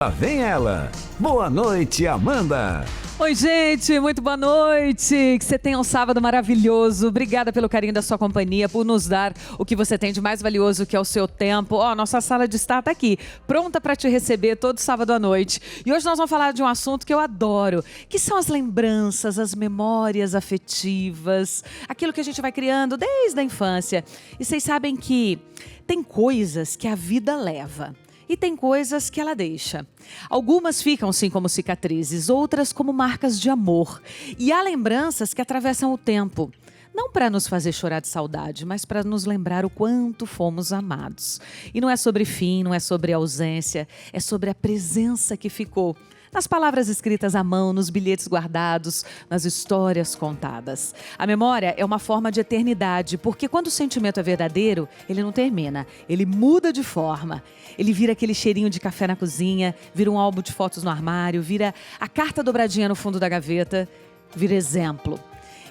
Lá vem ela. Boa noite, Amanda. Oi, gente, muito boa noite. Que você tenha um sábado maravilhoso. Obrigada pelo carinho da sua companhia, por nos dar o que você tem de mais valioso, que é o seu tempo. Ó, nossa sala de estar tá aqui, pronta para te receber todo sábado à noite. E hoje nós vamos falar de um assunto que eu adoro, que são as lembranças, as memórias afetivas, aquilo que a gente vai criando desde a infância. E vocês sabem que tem coisas que a vida leva. E tem coisas que ela deixa. Algumas ficam sim como cicatrizes, outras como marcas de amor. E há lembranças que atravessam o tempo. Não para nos fazer chorar de saudade, mas para nos lembrar o quanto fomos amados. E não é sobre fim, não é sobre ausência, é sobre a presença que ficou. Nas palavras escritas à mão, nos bilhetes guardados, nas histórias contadas. A memória é uma forma de eternidade, porque quando o sentimento é verdadeiro, ele não termina, ele muda de forma. Ele vira aquele cheirinho de café na cozinha, vira um álbum de fotos no armário, vira a carta dobradinha no fundo da gaveta, vira exemplo.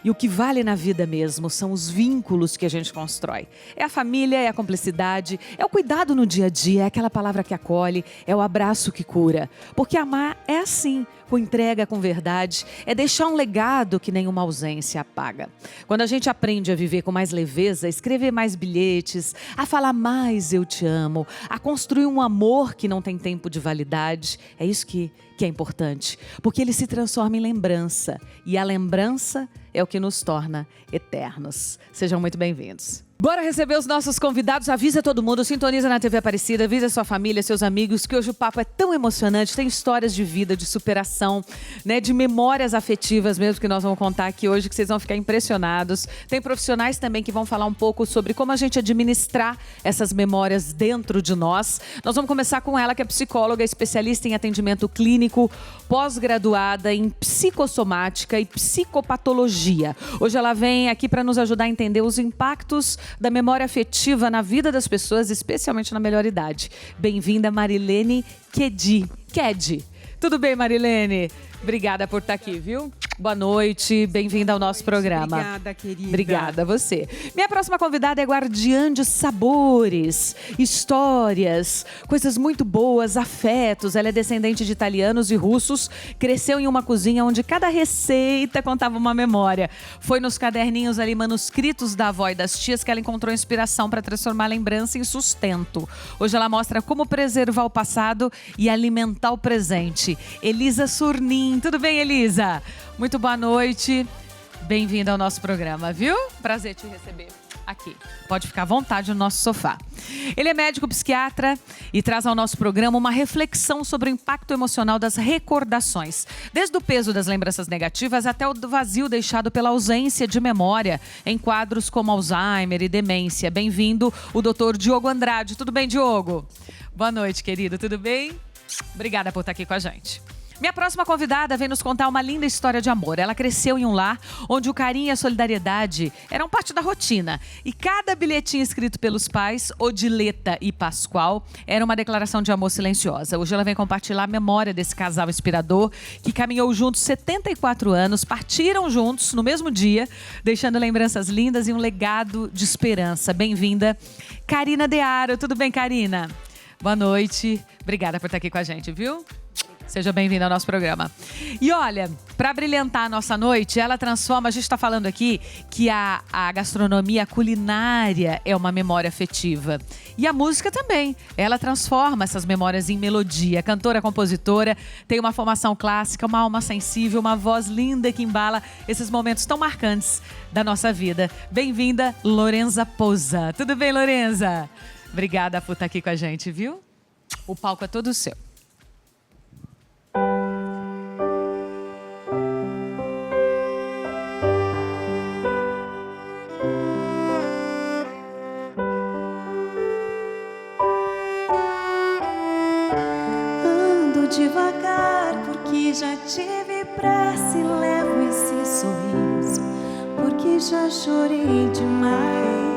E o que vale na vida mesmo são os vínculos que a gente constrói. É a família, é a cumplicidade, é o cuidado no dia a dia, é aquela palavra que acolhe, é o abraço que cura. Porque amar é assim, com entrega, com verdade, é deixar um legado que nenhuma ausência apaga. Quando a gente aprende a viver com mais leveza, a escrever mais bilhetes, a falar mais eu te amo, a construir um amor que não tem tempo de validade, é isso que é importante, porque ele se transforma em lembrança, e a lembrança é o que nos torna eternos. Sejam muito bem-vindos. Bora receber os nossos convidados, avisa todo mundo, sintoniza na TV Aparecida, avisa sua família, seus amigos, que hoje o papo é tão emocionante, tem histórias de vida, de superação, né, de memórias afetivas mesmo que nós vamos contar aqui hoje, que vocês vão ficar impressionados. Tem profissionais também que vão falar um pouco sobre como a gente administrar essas memórias dentro de nós. Nós vamos começar com ela, que é psicóloga, especialista em atendimento clínico, pós-graduada em psicossomática e psicopatologia. Hoje ela vem aqui para nos ajudar a entender os impactos da memória afetiva na vida das pessoas, especialmente na melhor idade. Bem-vinda, Marilene Kedi. Tudo bem, Marilene? Obrigada por estar aqui, viu? Boa noite, bem-vinda ao nosso programa. Obrigada, querida. Obrigada a você. Minha próxima convidada é guardiã de sabores, histórias, coisas muito boas, afetos. Ela é descendente de italianos e russos, cresceu em uma cozinha onde cada receita contava uma memória. Foi nos caderninhos ali, manuscritos da avó e das tias, que ela encontrou inspiração para transformar a lembrança em sustento. Hoje ela mostra como preservar o passado e alimentar o presente. Elisa Surnim. Tudo bem, Elisa? Muito boa noite, bem-vinda ao nosso programa, viu? Prazer te receber aqui. Pode ficar à vontade no nosso sofá. Ele é médico psiquiatra e traz ao nosso programa uma reflexão sobre o impacto emocional das recordações, desde o peso das lembranças negativas até o vazio deixado pela ausência de memória em quadros como Alzheimer e demência. Bem-vindo, o Dr. Diogo Andrade. Tudo bem, Diogo? Boa noite, querido. Tudo bem? Obrigada por estar aqui com a gente. Minha próxima convidada vem nos contar uma linda história de amor. Ela cresceu em um lar onde o carinho e a solidariedade eram parte da rotina. E cada bilhetinho escrito pelos pais, Odileta e Pascoal, era uma declaração de amor silenciosa. Hoje ela vem compartilhar a memória desse casal inspirador que caminhou juntos 74 anos, partiram juntos no mesmo dia, deixando lembranças lindas e um legado de esperança. Bem-vinda, Karina Dearo. Tudo bem, Karina? Boa noite. Obrigada por estar aqui com a gente, viu? Seja bem-vinda ao nosso programa. E olha, para brilhantar a nossa noite, ela transforma, a gente está falando aqui que a gastronomia, a culinária é uma memória afetiva. E a música também, ela transforma essas memórias em melodia. Cantora, compositora, tem uma formação clássica, uma alma sensível, uma voz linda que embala esses momentos tão marcantes da nossa vida. Bem-vinda, Lorenza Posa. Tudo bem, Lorenza? Obrigada por estar aqui com a gente, viu? O palco é todo seu. Devagar, porque já tive pressa e levo esse sorriso, porque já chorei demais.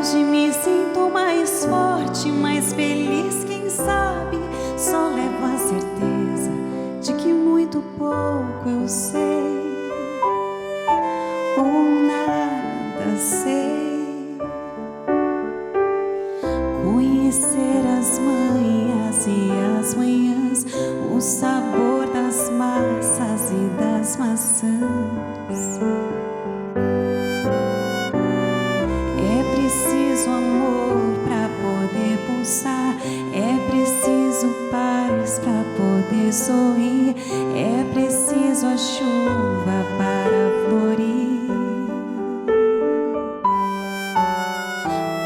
Hoje me sinto mais forte, mais feliz, quem sabe só levo a certeza de que muito pouco eu sei ou nada sei. Conhecer as maçãs. É preciso amor para poder pulsar, é preciso paz para poder sorrir, é preciso a chuva para florir.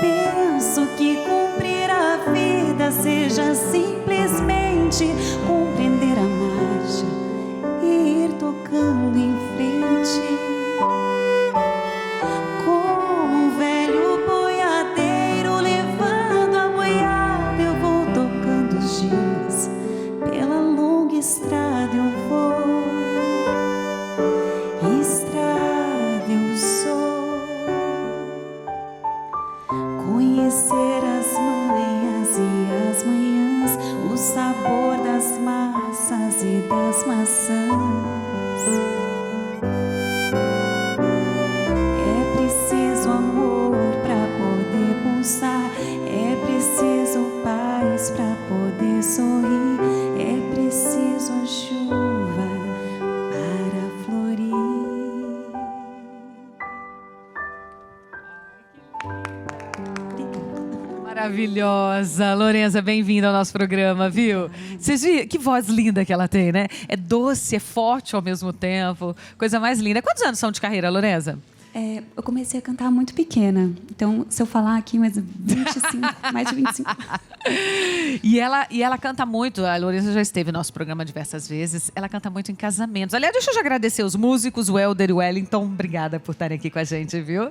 Penso que cumprir a vida seja simplesmente compreender a marcha e ir tocando em frente. Como um velho boiadeiro levando a boiada, eu vou tocando os dias, pela longa estrada eu vou. Estrada eu sou. Conhecer as manhas e as manhãs, o sabor das massas e das maçãs. É preciso amor para poder pulsar, é preciso paz para poder sorrir, é preciso a chuva para florir. Maravilhosa. Lorenza, bem-vinda ao nosso programa, viu? Vocês viram? Que voz linda que ela tem, né? É doce, é forte ao mesmo tempo. Coisa mais linda. Quantos anos são de carreira, Lorenza? Eu comecei a cantar muito pequena. Então, se eu falar aqui, mais 25, mais de 25. E ela canta muito. A Lorenza já esteve no nosso programa diversas vezes. Ela canta muito em casamentos. Aliás, deixa eu já agradecer os músicos, o Helder e o Wellington. Obrigada por estarem aqui com a gente, viu?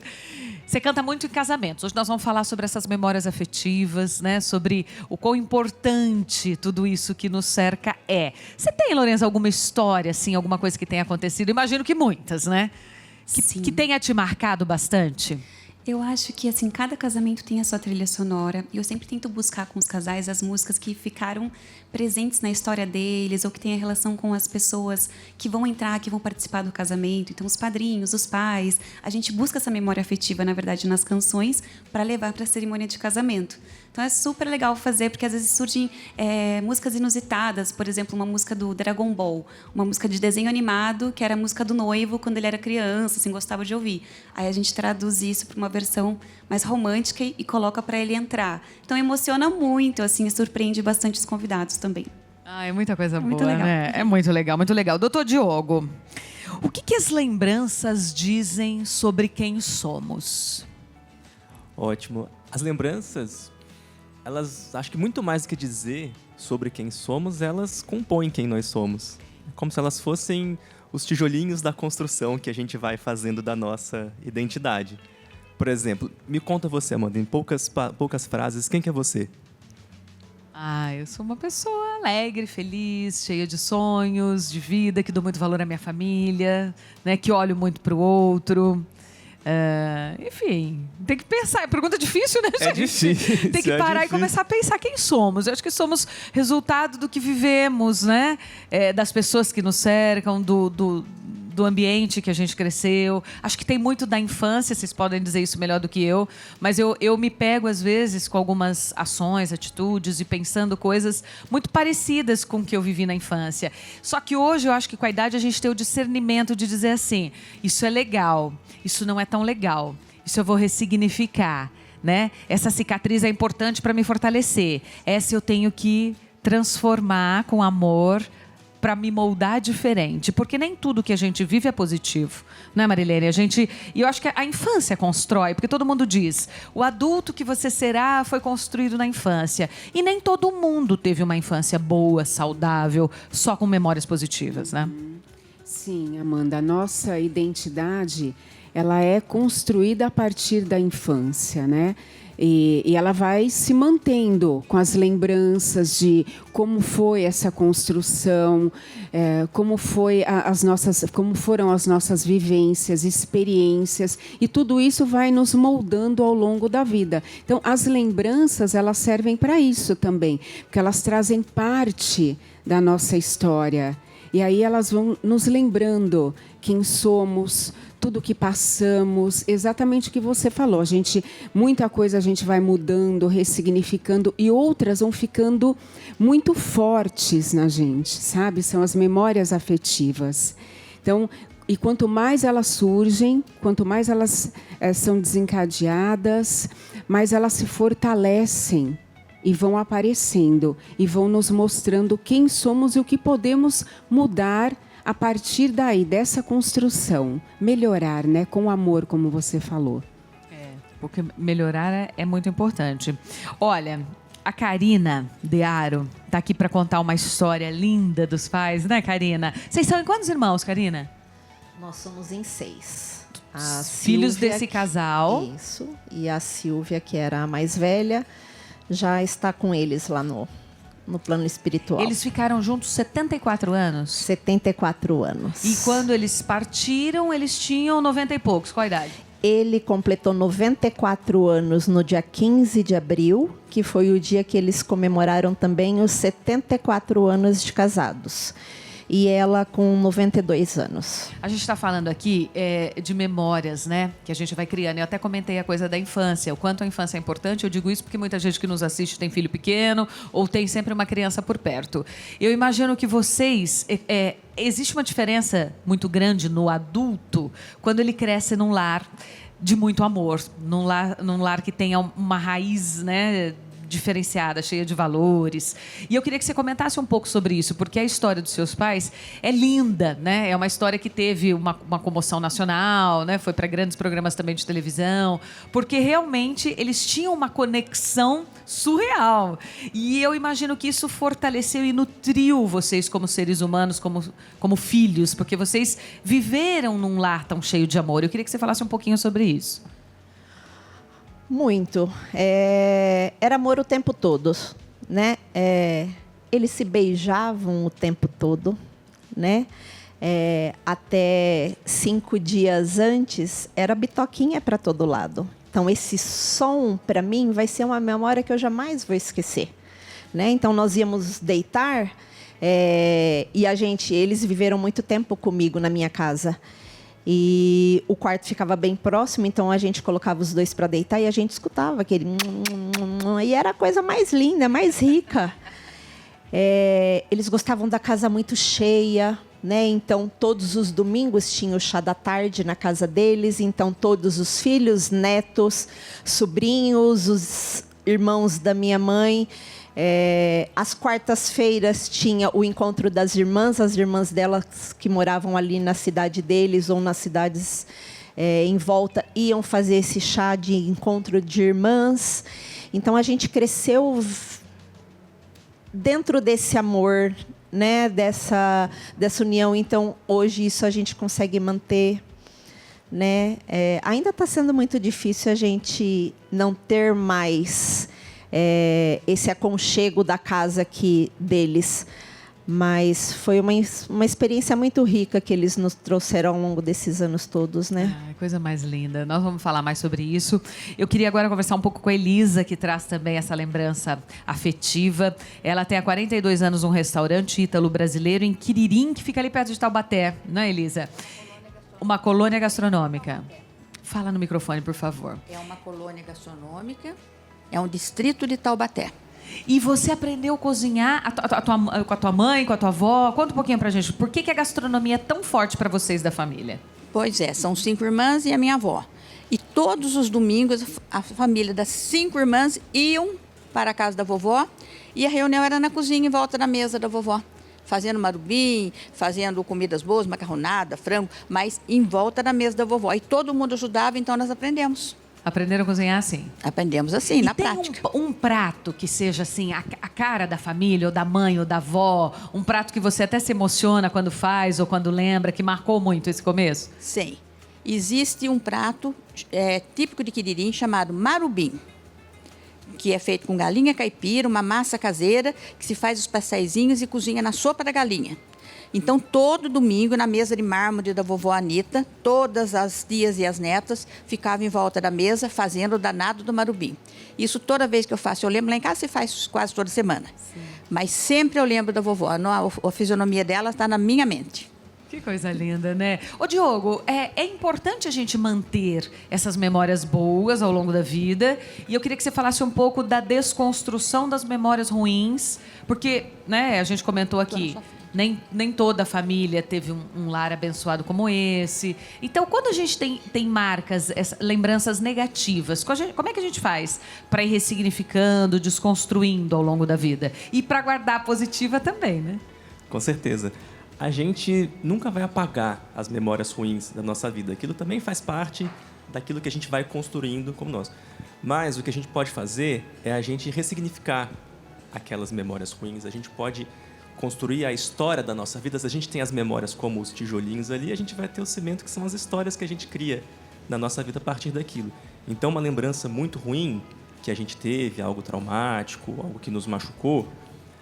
Você canta muito em casamentos. Hoje nós vamos falar sobre essas memórias afetivas, né? Sobre o quão importante tudo isso que nos cerca é. Você tem, Lorenza, alguma história, assim, alguma coisa que tenha acontecido? Imagino que muitas, né? Que tenha te marcado bastante? Eu acho que, assim, cada casamento tem a sua trilha sonora. E eu sempre tento buscar com os casais as músicas que ficaram presentes na história deles ou que têm a relação com as pessoas que vão entrar, que vão participar do casamento. Então, os padrinhos, os pais. A gente busca essa memória afetiva, na verdade, nas canções para levar para a cerimônia de casamento. Então, é super legal fazer, porque às vezes surgem músicas inusitadas. Por exemplo, uma música do Dragon Ball, uma música de desenho animado, que era a música do noivo quando ele era criança, assim, gostava de ouvir. Aí a gente traduz isso para uma versão mais romântica e coloca para ele entrar. Então, emociona muito, assim, e surpreende bastante os convidados também. Ah, é muita coisa boa, muito legal. né? É muito legal, muito legal. Doutor Diogo, o que as lembranças dizem sobre quem somos? Ótimo. As lembranças, elas, acho que muito mais do que dizer sobre quem somos, elas compõem quem nós somos. Como se elas fossem os tijolinhos da construção que a gente vai fazendo da nossa identidade. Por exemplo, me conta você, Amanda, em poucas frases, quem que é você? Eu sou uma pessoa alegre, feliz, cheia de sonhos, de vida, que dou muito valor à minha família, né, que olho muito para o outro. Enfim, tem que pensar. É pergunta difícil, né, gente? É difícil. Tem que parar e começar a pensar quem somos. Eu acho que somos resultado do que vivemos, né? Das pessoas que nos cercam, do ambiente que a gente cresceu. Acho que tem muito da infância, vocês podem dizer isso melhor do que eu, mas eu me pego, às vezes, com algumas ações, atitudes e pensando coisas muito parecidas com o que eu vivi na infância. Só que hoje, eu acho que com a idade, a gente tem o discernimento de dizer assim, isso é legal, isso não é tão legal, isso eu vou ressignificar, né? Essa cicatriz é importante para me fortalecer. Essa eu tenho que transformar com amor, para me moldar diferente, porque nem tudo que a gente vive é positivo, não é, Marilene? E eu acho que a infância constrói, porque todo mundo diz, o adulto que você será foi construído na infância, e nem todo mundo teve uma infância boa, saudável, só com memórias positivas, né? Sim, Amanda, a nossa identidade, ela é construída a partir da infância, né? E ela vai se mantendo com as lembranças de como foi essa construção, como foram as nossas vivências, experiências, e tudo isso vai nos moldando ao longo da vida. Então, as lembranças, elas servem para isso também, porque elas trazem parte da nossa história. E aí elas vão nos lembrando quem somos, tudo que passamos, exatamente o que você falou. Muita coisa a gente vai mudando, ressignificando, e outras vão ficando muito fortes na gente, sabe? São as memórias afetivas. Então, E quanto mais elas surgem, quanto mais elas são desencadeadas, mais elas se fortalecem e vão aparecendo e vão nos mostrando quem somos e o que podemos mudar a partir daí, dessa construção. Melhorar, né? Com amor, como você falou. Porque melhorar é muito importante. Olha, a Karina Dearo está aqui para contar uma história linda dos pais, né, Karina? Vocês são em quantos irmãos, Karina? Nós somos em 6. Filhos Silvia, desse casal. Isso. E a Silvia, que era a mais velha, já está com eles lá no plano espiritual. Eles ficaram juntos 74 anos? 74 anos. E quando eles partiram, eles tinham 90 e poucos. Qual a idade? Ele completou 94 anos no dia 15 de abril, que foi o dia que eles comemoraram também os 74 anos de casados. E ela com 92 anos. A gente está falando aqui de memórias, né? Que a gente vai criando. Eu até comentei a coisa da infância. O quanto a infância é importante. Eu digo isso porque muita gente que nos assiste tem filho pequeno ou tem sempre uma criança por perto. Eu imagino que vocês... existe uma diferença muito grande no adulto quando ele cresce num lar de muito amor. Num lar que tenha uma raiz, né? Diferenciada, cheia de valores. E eu queria que você comentasse um pouco sobre isso, porque a história dos seus pais é linda, né? É uma história que teve uma comoção nacional, né? Foi para grandes programas também de televisão, porque realmente eles tinham uma conexão surreal. E eu imagino que isso fortaleceu e nutriu vocês como seres humanos, como filhos, porque vocês viveram num lar tão cheio de amor. Eu queria que você falasse um pouquinho sobre isso. Muito. Era amor o tempo todo, né? Eles se beijavam o tempo todo, né? Até 5 dias antes, era bitoquinha para todo lado. Então, esse som, para mim, vai ser uma memória que eu jamais vou esquecer, né? Então, nós íamos deitar e eles viveram muito tempo comigo na minha casa. E o quarto ficava bem próximo, então a gente colocava os dois para deitar e a gente escutava aquele... E era a coisa mais linda, mais rica. Eles gostavam da casa muito cheia, né? Então, todos os domingos tinha o chá da tarde na casa deles. Então, todos os filhos, netos, sobrinhos, os irmãos da minha mãe... Às quartas-feiras tinha o encontro das irmãs, as irmãs delas que moravam ali na cidade deles ou nas cidades em volta iam fazer esse chá de encontro de irmãs. Então a gente cresceu dentro desse amor, né? dessa união. Então hoje isso a gente consegue manter, né? Ainda está sendo muito difícil a gente não ter mais esse aconchego da casa aqui deles. Mas foi uma experiência muito rica que eles nos trouxeram ao longo desses anos todos, né? Coisa mais linda. Nós vamos falar mais sobre isso. Eu queria agora conversar um pouco com a Elisa, que traz também essa lembrança afetiva. Ela tem há 42 anos um restaurante ítalo-brasileiro em Quiririm, que fica ali perto de Taubaté, não é, Elisa? Uma colônia gastronômica. Fala no microfone, por favor. É uma colônia gastronômica. É um distrito de Taubaté. E você aprendeu a cozinhar com a tua mãe, com a tua avó? Conta um pouquinho pra gente. Por que a gastronomia é tão forte para vocês da família? Pois é, são 5 irmãs e a minha avó. E todos os domingos a família das 5 irmãs iam para a casa da vovó e a reunião era na cozinha, em volta da mesa da vovó. Fazendo marubim, fazendo comidas boas, macarronada, frango, mas em volta da mesa da vovó. E todo mundo ajudava, então nós aprendemos. Aprenderam a cozinhar assim? Aprendemos assim, na prática. Um prato que seja assim, a cara da família, ou da mãe, ou da avó, um prato que você até se emociona quando faz ou quando lembra, que marcou muito esse começo? Sim. Existe um prato típico de Quiririm chamado marubim, que é feito com galinha caipira, uma massa caseira, que se faz os pastéisinhos e cozinha na sopa da galinha. Então, todo domingo, na mesa de mármore da vovó Anita, todas as tias e as netas ficavam em volta da mesa fazendo o danado do marubim. Isso toda vez que eu faço, eu lembro, lá em casa se faz quase toda semana. Sim. Mas sempre eu lembro da vovó, a fisionomia dela está na minha mente. Que coisa linda, né? Ô, Diogo, é importante a gente manter essas memórias boas ao longo da vida. E eu queria que você falasse um pouco da desconstrução das memórias ruins. Porque, né, a gente comentou aqui, Nem toda a família teve um lar abençoado como esse. Então, quando a gente tem marcas, lembranças negativas, como é que a gente faz para ir ressignificando, desconstruindo ao longo da vida? E para guardar a positiva também, né? Com certeza. A gente nunca vai apagar as memórias ruins da nossa vida. Aquilo também faz parte daquilo que a gente vai construindo como nós. Mas o que a gente pode fazer é a gente ressignificar aquelas memórias ruins. A gente pode construir a história da nossa vida. Se a gente tem as memórias como os tijolinhos ali, a gente vai ter o cimento, que são as histórias que a gente cria na nossa vida a partir daquilo. Então, uma lembrança muito ruim que a gente teve, algo traumático, algo que nos machucou,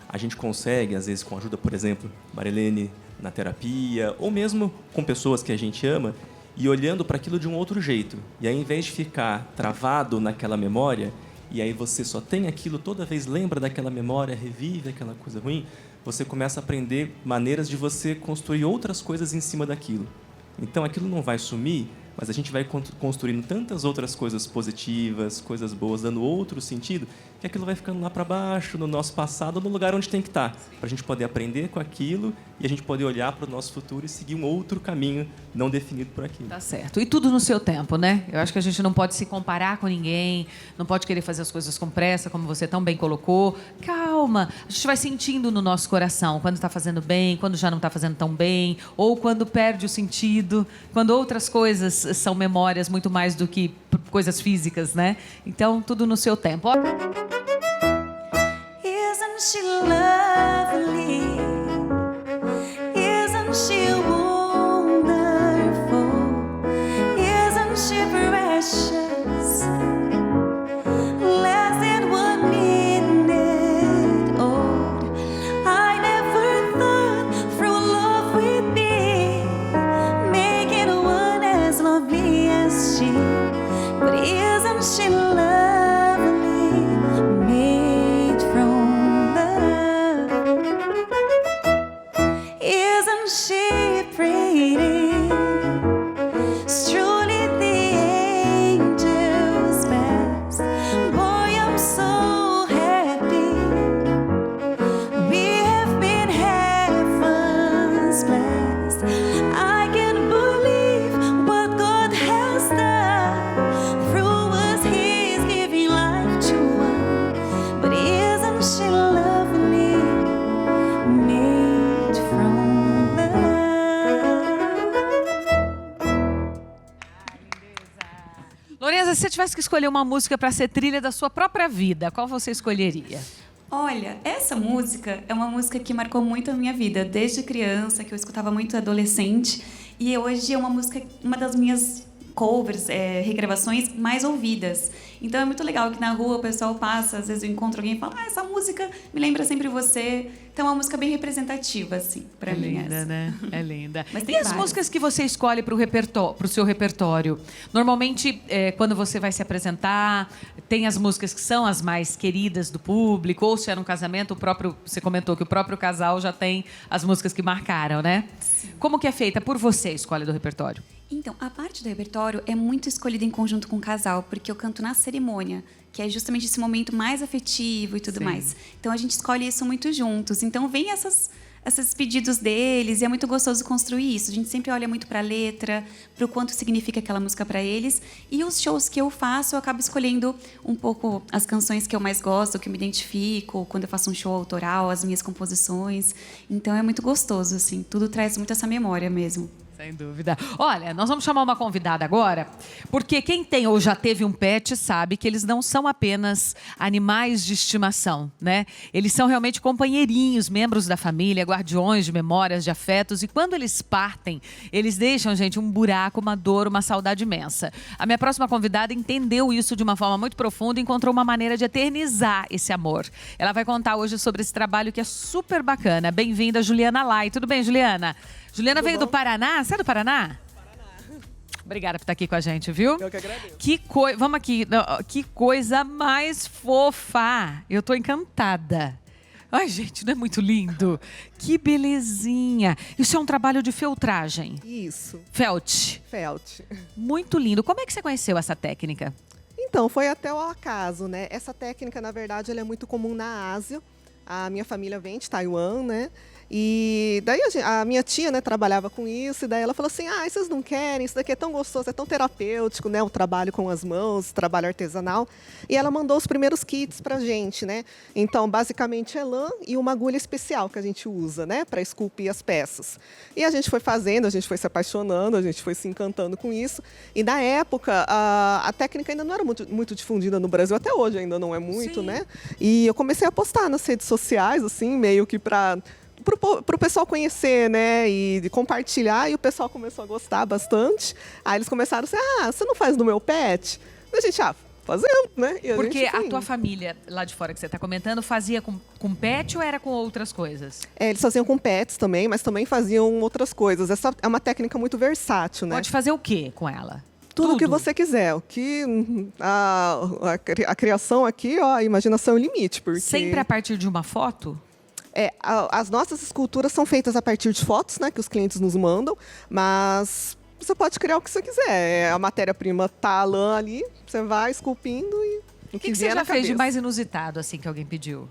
a gente consegue, às vezes com a ajuda, por exemplo, Marilene na terapia, ou mesmo com pessoas que a gente ama, e olhando para aquilo de um outro jeito. E aí, ao invés de ficar travado naquela memória, e aí você só tem aquilo, toda vez lembra daquela memória, revive aquela coisa ruim, você começa a aprender maneiras de você construir outras coisas em cima daquilo. Então, aquilo não vai sumir, mas a gente vai construindo tantas outras coisas positivas, coisas boas, dando outro sentido, que aquilo vai ficando lá para baixo, no nosso passado, no lugar onde tem que estar, para a gente poder aprender com aquilo e a gente poder olhar para o nosso futuro e seguir um outro caminho não definido por aquilo. Tá certo. E tudo no seu tempo, né? Eu acho que a gente não pode se comparar com ninguém, não pode querer fazer as coisas com pressa, como você tão bem colocou. Calma. A gente vai sentindo no nosso coração quando está fazendo bem, quando já não está fazendo tão bem, ou quando perde o sentido, quando outras coisas são memórias muito mais do que coisas físicas, né? Então, tudo no seu tempo. Isn't she lovely? Isn't she wonderful? Isn't she precious? Less than 1 minute old. I never thought through love with me, making one as lovely as she. But isn't she lovely, made from love? Isn't she pretty? It's truly the angel's best. Boy, I'm so happy. We have been heaven's blessed. I can't believe what God has done. Through us, He's giving life to us. But isn't she lovely, made from love? Lorenza, se você tivesse que escolher uma música para ser trilha da sua própria vida, qual você escolheria? Olha, essa música é uma música que marcou muito a minha vida, desde criança, que eu escutava muito adolescente, e hoje é uma música, uma das minhas covers, regravações mais ouvidas. Então é muito legal que na rua o pessoal passa, às vezes eu encontro alguém e fala, essa música me lembra sempre você. Então é uma música bem representativa, assim, pra mim. Linda, essa. né? É linda. Mas E tem as várias. músicas que você escolhe para o seu repertório? Normalmente, quando você vai se apresentar, tem as músicas que são as mais queridas do público, ou se é num casamento, você comentou que o próprio casal já tem as músicas que marcaram, né? Sim. Como que é feita por você a escolha do repertório? Então, a parte do repertório é muito escolhida em conjunto com o casal, porque eu canto na cerimônia, que é justamente esse momento mais afetivo e tudo Sim. mais. Então, a gente escolhe isso muito juntos. Então, vem esses pedidos deles e é muito gostoso construir isso. A gente sempre olha muito para a letra, para o quanto significa aquela música para eles. E os shows que eu faço, eu acabo escolhendo um pouco as canções que eu mais gosto, que eu me identifico, quando eu faço um show autoral, as minhas composições. Então, é muito gostoso, assim. Tudo traz muito essa memória mesmo. Sem dúvida. Olha, nós vamos chamar uma convidada agora, porque quem tem ou já teve um pet sabe que eles não são apenas animais de estimação, né? Eles são realmente companheirinhos, membros da família, guardiões de memórias, de afetos, e quando eles partem, eles deixam, gente, um buraco, uma dor, uma saudade imensa. A minha próxima convidada entendeu isso de uma forma muito profunda e encontrou uma maneira de eternizar esse amor. Ela vai contar hoje sobre esse trabalho que é super bacana. Bem-vinda, Juliana Lai. Tudo bem, Juliana? Juliana veio do Paraná. Você é do Paraná? Paraná. Obrigada por estar aqui com a gente, viu? Eu que agradeço. Vamos aqui. Que coisa mais fofa. Eu tô encantada. Ai, gente, não é muito lindo? Que belezinha. Isso é um trabalho de feltragem. Isso. Felt. Muito lindo. Como é que você conheceu essa técnica? Então, foi até o acaso, né? Essa técnica, na verdade, ela é muito comum na Ásia, A minha família vem de Taiwan, né? E daí a minha tia, né, trabalhava com isso, e daí ela falou assim, vocês não querem, isso daqui é tão gostoso, é tão terapêutico, né, o trabalho com as mãos, o trabalho artesanal. E ela mandou os primeiros kits pra gente, né? Então, basicamente é lã e uma agulha especial que a gente usa, né, para esculpir as peças. E a gente foi fazendo, a gente foi se apaixonando, a gente foi se encantando com isso. E na época, a técnica ainda não era muito difundida no Brasil, até hoje ainda não é muito, Sim. né? E eu comecei a postar nas redes sociais, assim, meio que para o pessoal conhecer, né, e compartilhar, e o pessoal começou a gostar bastante. Aí eles começaram assim, você não faz no meu pet? E a gente, fazendo, né? E Porque gente foi a tua indo. família lá de fora que você está comentando fazia com pet ou era com outras coisas? Eles faziam com pets também, mas também faziam outras coisas. Essa é uma técnica muito versátil, né? Pode fazer o quê com ela? Tudo que você quiser. O que a criação aqui, a imaginação é o limite. Porque... Sempre a partir de uma foto? As nossas esculturas são feitas a partir de fotos, né, que os clientes nos mandam, mas você pode criar o que você quiser. A matéria-prima tá a lã ali, você vai esculpindo e O que você já fez de mais inusitado, assim, que alguém pediu?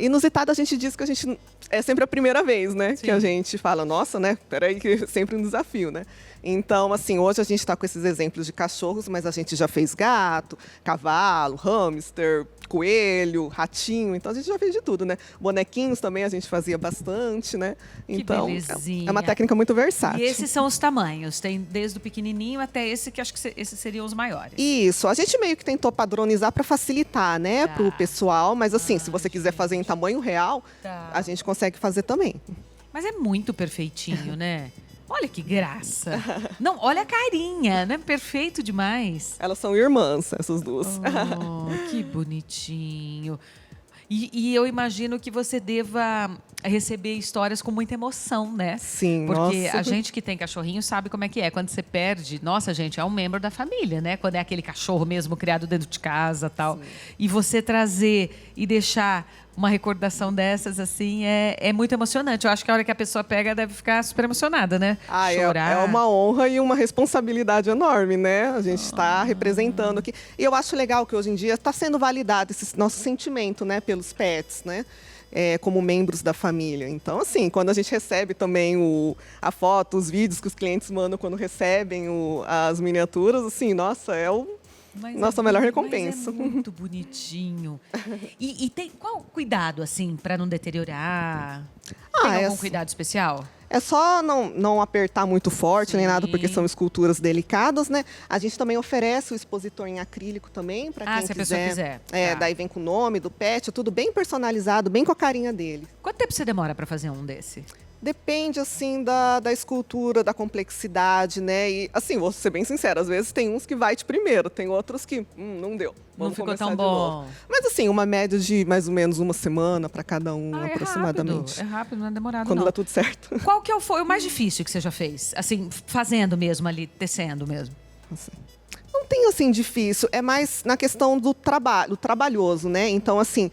Inusitado a gente diz que a gente... É sempre a primeira vez, né? Sim. Que a gente fala, nossa, né? Peraí, que é sempre um desafio, né? Então, assim, hoje a gente está com esses exemplos de cachorros, mas a gente já fez gato, cavalo, hamster, coelho, ratinho. Então, a gente já fez de tudo, né? Bonequinhos também a gente fazia bastante, né? Então, belezinha. é uma técnica muito versátil. E esses são os tamanhos? Tem desde o pequenininho até esse, que acho que esses seriam os maiores. Isso, a gente meio que tentou padronizar para facilitar, né, Tá. para o pessoal, mas assim, se você quiser fazer em tamanho real, Tá. a gente consegue fazer também. Mas é muito perfeitinho, né? Olha que graça. Não, olha a carinha, não é perfeito demais? Elas são irmãs, essas duas. Oh, que bonitinho. E eu imagino que você deva receber histórias com muita emoção, né? Sim, Porque nossa. a gente que tem cachorrinho sabe como é que é. Quando você perde, nossa, gente, é um membro da família, né? Quando é aquele cachorro mesmo criado dentro de casa e tal. E você trazer e deixar uma recordação dessas, assim, é muito emocionante. Eu acho que a hora que a pessoa pega, deve ficar super emocionada, né? É uma honra e uma responsabilidade enorme, né? A gente está representando aqui. E eu acho legal que hoje em dia está sendo validado esse nosso sentimento, né? Pelos pets, né? Como membros da família. Então, assim, quando a gente recebe também a foto, os vídeos que os clientes mandam quando recebem as miniaturas, assim, nossa, nossa melhor recompensa. Mas é muito bonitinho. E tem qual cuidado, assim, para não deteriorar? Tem algum cuidado especial? É só não apertar muito forte, nem nada, Sim. porque são esculturas delicadas, né? A gente também oferece o expositor em acrílico também, para quem se a quiser. pessoa quiser. Tá. Daí vem com o nome do pet, tudo bem personalizado, bem com a carinha dele. Quanto tempo você demora para fazer um desse? Depende, assim, da escultura, da complexidade, né? E, assim, vou ser bem sincera, às vezes tem uns que vai de primeiro, tem outros que não deu. Não Vamos ficou começar tão de bom. novo. Mas, assim, uma média de mais ou menos uma semana para cada um, É aproximadamente. rápido, não é demorado, Quando não. dá tudo certo. Qual que foi o mais difícil que você já fez? Assim, fazendo mesmo ali, tecendo mesmo. Não tem, assim, difícil. É mais na questão do trabalho, trabalhoso, né? Então, assim,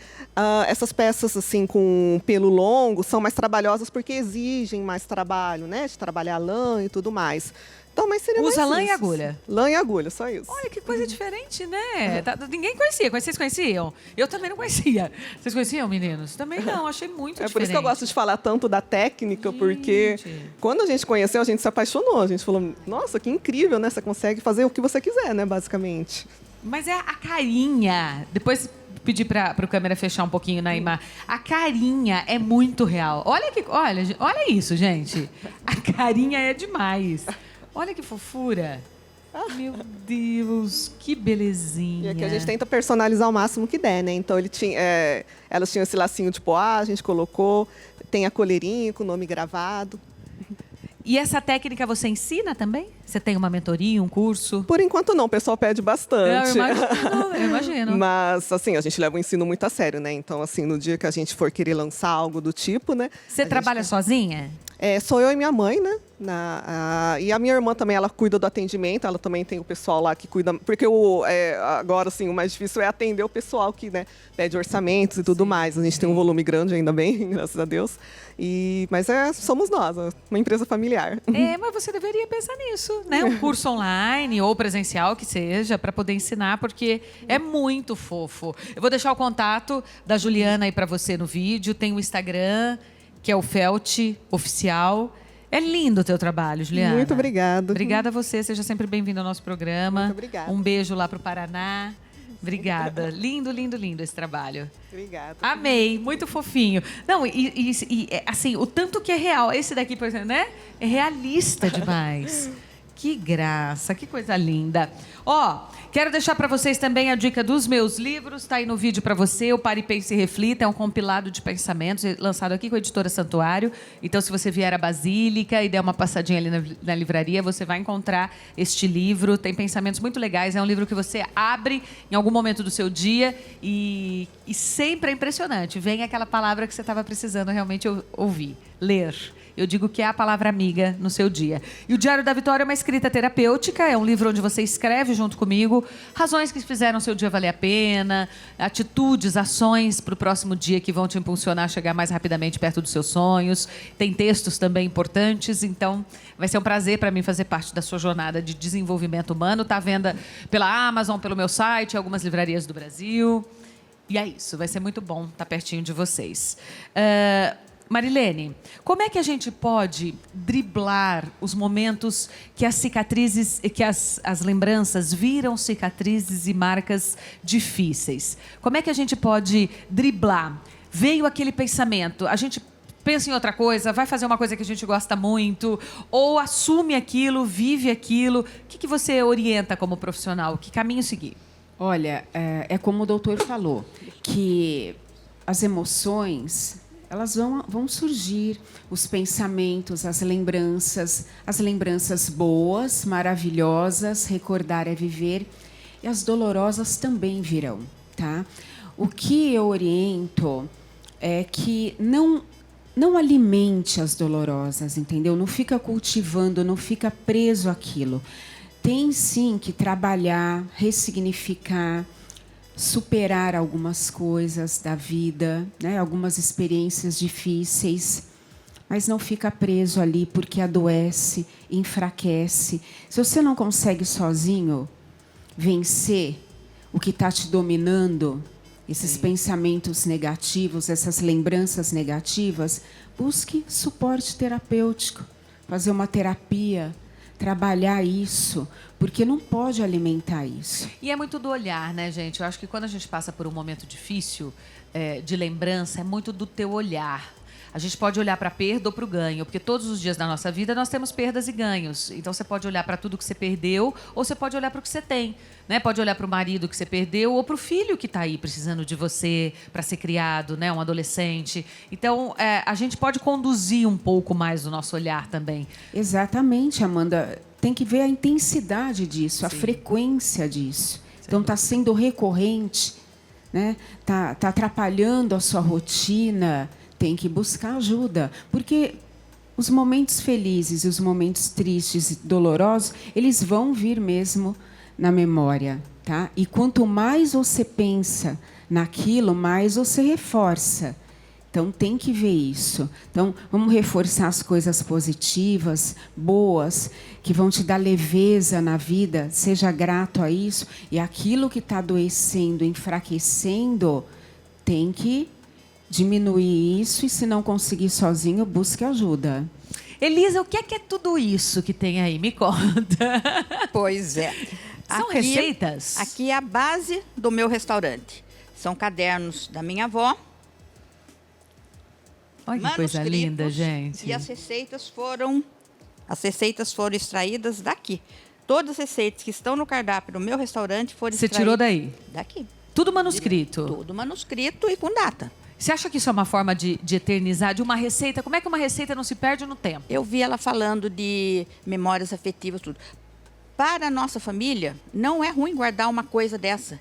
essas peças, assim, com pelo longo são mais trabalhosas porque exigem mais trabalho, né? De trabalhar lã e tudo mais. Então, mas seria Usa mais lã e isso. agulha? Lã e agulha, só isso. Olha que coisa diferente, né? Ninguém conhecia. Vocês conheciam? Eu também não conhecia. Vocês conheciam, meninos? Também não, achei muito diferente. Por isso que eu gosto de falar tanto da técnica, porque quando a gente conheceu, a gente se apaixonou. A gente falou, nossa, que incrível, né? Você consegue fazer o que você quiser, né? Basicamente. Mas é a carinha. Depois pedir para o câmera fechar um pouquinho na imagem. A carinha é muito real. Olha isso, gente. A carinha é demais. Olha que fofura. Meu Deus, que belezinha. E aqui a gente tenta personalizar o máximo que der, né? Então elas tinham esse lacinho de poá, a gente colocou, tem a coleirinha com o nome gravado. E essa técnica você ensina também? Você tem uma mentoria, um curso? Por enquanto não, o pessoal pede bastante. Eu imagino. Mas, assim, a gente leva o ensino muito a sério, né? Então, assim, no dia que a gente for querer lançar algo do tipo, né? Você trabalha sozinha? Sou eu e minha mãe, né? E a minha irmã também, ela cuida do atendimento, ela também tem o pessoal lá que cuida, porque agora, assim, o mais difícil é atender o pessoal que, né, pede orçamentos e tudo mais. A gente tem um volume grande, ainda bem, graças a Deus. Mas somos nós, uma empresa familiar. Mas você deveria pensar nisso, né? Um curso online ou presencial que seja, para poder ensinar, porque é muito fofo. Eu vou deixar o contato da Juliana aí para você no vídeo, tem o Instagram, que é o Felt Oficial. É lindo o teu trabalho, Juliana. Muito obrigada. Obrigada a você, seja sempre bem-vindo ao nosso programa. Muito obrigada. Um beijo lá pro Paraná. Obrigada. Lindo, lindo, lindo esse trabalho. Obrigada. Amei, muito fofinho. Não, assim, o tanto que é real. Esse daqui, por exemplo, né? É realista demais. Que graça, que coisa linda. Quero deixar para vocês também a dica dos meus livros. Está aí no vídeo para você. O Pare, Pense e Reflita é um compilado de pensamentos lançado aqui com a editora Santuário. Então, se você vier à Basílica e der uma passadinha ali na livraria, você vai encontrar este livro. Tem pensamentos muito legais. É um livro que você abre em algum momento do seu dia e sempre é impressionante. Vem aquela palavra que você estava precisando realmente ouvir. Ler. Eu digo que é a palavra amiga no seu dia. E o Diário da Vitória é uma escrita terapêutica, é um livro onde você escreve junto comigo razões que fizeram o seu dia valer a pena, atitudes, ações para o próximo dia que vão te impulsionar a chegar mais rapidamente perto dos seus sonhos. Tem textos também importantes, então vai ser um prazer para mim fazer parte da sua jornada de desenvolvimento humano. Está à venda pela Amazon, pelo meu site, algumas livrarias do Brasil. E é isso, vai ser muito bom estar pertinho de vocês. Marilene, como é que a gente pode driblar os momentos que as cicatrizes, que as lembranças viram cicatrizes e marcas difíceis? Como é que a gente pode driblar? Veio aquele pensamento, a gente pensa em outra coisa, vai fazer uma coisa que a gente gosta muito, ou assume aquilo, vive aquilo. O que você orienta como profissional? Que caminho seguir? Olha, é como o doutor falou, que as emoções, elas vão surgir, os pensamentos, as lembranças boas, maravilhosas, recordar é viver, e as dolorosas também virão, tá? O que eu oriento é que não alimente as dolorosas, entendeu? Não fica cultivando, não fica preso àquilo. Tem sim que trabalhar, ressignificar, superar algumas coisas da vida, né? Algumas experiências difíceis, mas não fica preso ali porque adoece, enfraquece. Se você não consegue sozinho vencer o que está te dominando, esses pensamentos negativos, essas lembranças negativas, busque suporte terapêutico, fazer uma terapia, trabalhar isso, porque não pode alimentar isso. E é muito do olhar, né, gente? Eu acho que quando a gente passa por um momento difícil de lembrança, é muito do teu olhar. A gente pode olhar para a perda ou para o ganho, porque todos os dias da nossa vida nós temos perdas e ganhos. Então você pode olhar para tudo que você perdeu ou você pode olhar para o que você tem, né? Pode olhar para o marido que você perdeu ou para o filho que está aí precisando de você para ser criado, né? Um adolescente. Então a gente pode conduzir um pouco mais o nosso olhar também. Exatamente, Amanda. Tem que ver a intensidade disso, a frequência disso. Então está sendo recorrente, né? Tá atrapalhando a sua rotina. Tem que buscar ajuda, porque os momentos felizes e os momentos tristes e dolorosos, eles vão vir mesmo na memória, tá? E quanto mais você pensa naquilo, mais você reforça. Então, tem que ver isso. Então, vamos reforçar as coisas positivas, boas, que vão te dar leveza na vida. Seja grato a isso. E aquilo que está adoecendo, enfraquecendo, tem que diminuir isso, e se não conseguir sozinho, busque ajuda. Elisa, o que é tudo isso que tem aí? Me conta. Pois é. São receitas? Aqui é a base do meu restaurante. São cadernos da minha avó. Olha que coisa linda, gente. E as receitas foram extraídas daqui. Todas as receitas que estão no cardápio do meu restaurante foram extraídas. Você tirou daí? Daqui. Tudo manuscrito? Tudo manuscrito e com data. Você acha que isso é uma forma de eternizar, de uma receita? Como é que uma receita não se perde no tempo? Eu vi ela falando de memórias afetivas, tudo. Para a nossa família, não é ruim guardar uma coisa dessa.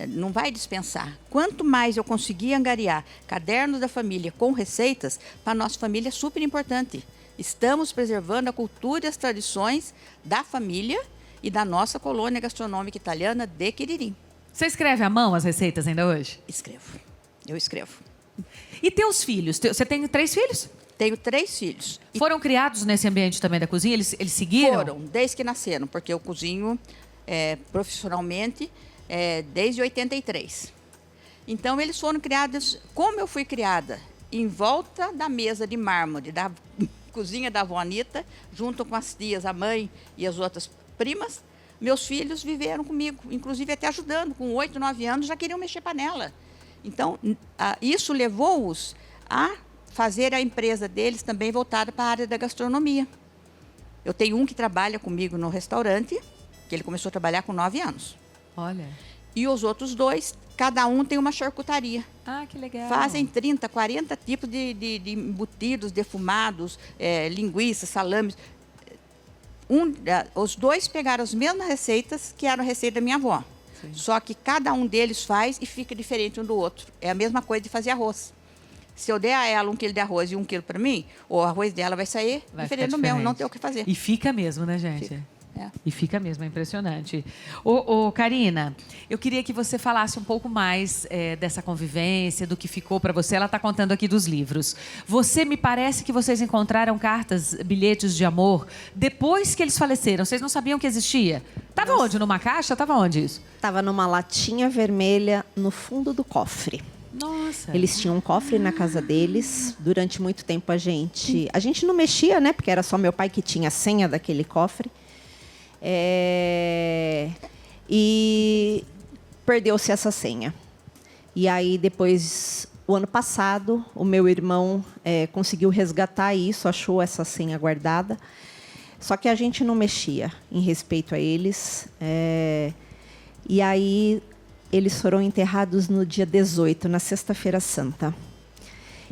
Não vai dispensar. Quanto mais eu conseguir angariar cadernos da família com receitas, para a nossa família é super importante. Estamos preservando a cultura e as tradições da família e da nossa colônia gastronômica italiana de Quiririm. Você escreve à mão as receitas ainda hoje? Escrevo. Eu escrevo. E teus filhos? Você tem 3 filhos? Tenho 3 filhos. E Foram criados nesse ambiente também da cozinha? Eles seguiram? foram, desde que nasceram, porque eu cozinho profissionalmente desde 83. Então, eles foram criados, como eu fui criada, em volta da mesa de mármore da cozinha da avó Anita, junto com as tias, a mãe e as outras primas. Meus filhos viveram comigo, inclusive até ajudando. Com 8, 9 anos, já queriam mexer panela. Então, isso levou-os a fazer a empresa deles também voltada para a área da gastronomia. Eu tenho um que trabalha comigo no restaurante, que ele começou a trabalhar com 9 anos. Olha. E os outros 2, cada um tem uma charcutaria. Ah, que legal. Fazem 30, 40 tipos de embutidos, defumados, linguiças, salames. Os 2 pegaram as mesmas receitas que eram a receita da minha avó. Sim. Só que cada um deles faz e fica diferente um do outro. É a mesma coisa de fazer arroz. Se eu der a ela 1 quilo de arroz e 1 quilo para mim, o arroz dela vai sair diferente do meu, não tem o que fazer. E fica mesmo, né, gente? Fica. E fica mesmo, é impressionante. Karina, eu queria que você falasse um pouco mais dessa convivência, do que ficou para você. Ela está contando aqui dos livros. Me parece que vocês encontraram cartas, bilhetes de amor, depois que eles faleceram. Vocês não sabiam que existia? Estava onde? Numa caixa? Estava onde isso? Estava numa latinha vermelha no fundo do cofre. Nossa. Eles tinham um cofre na casa deles. Durante muito tempo a gente não mexia, né? Porque era só meu pai que tinha a senha daquele cofre. E perdeu-se essa senha. E aí, depois, o ano passado, o meu irmão conseguiu resgatar isso, achou essa senha guardada. Só que a gente não mexia em respeito a eles. E aí, eles foram enterrados no dia 18, na Sexta-feira Santa.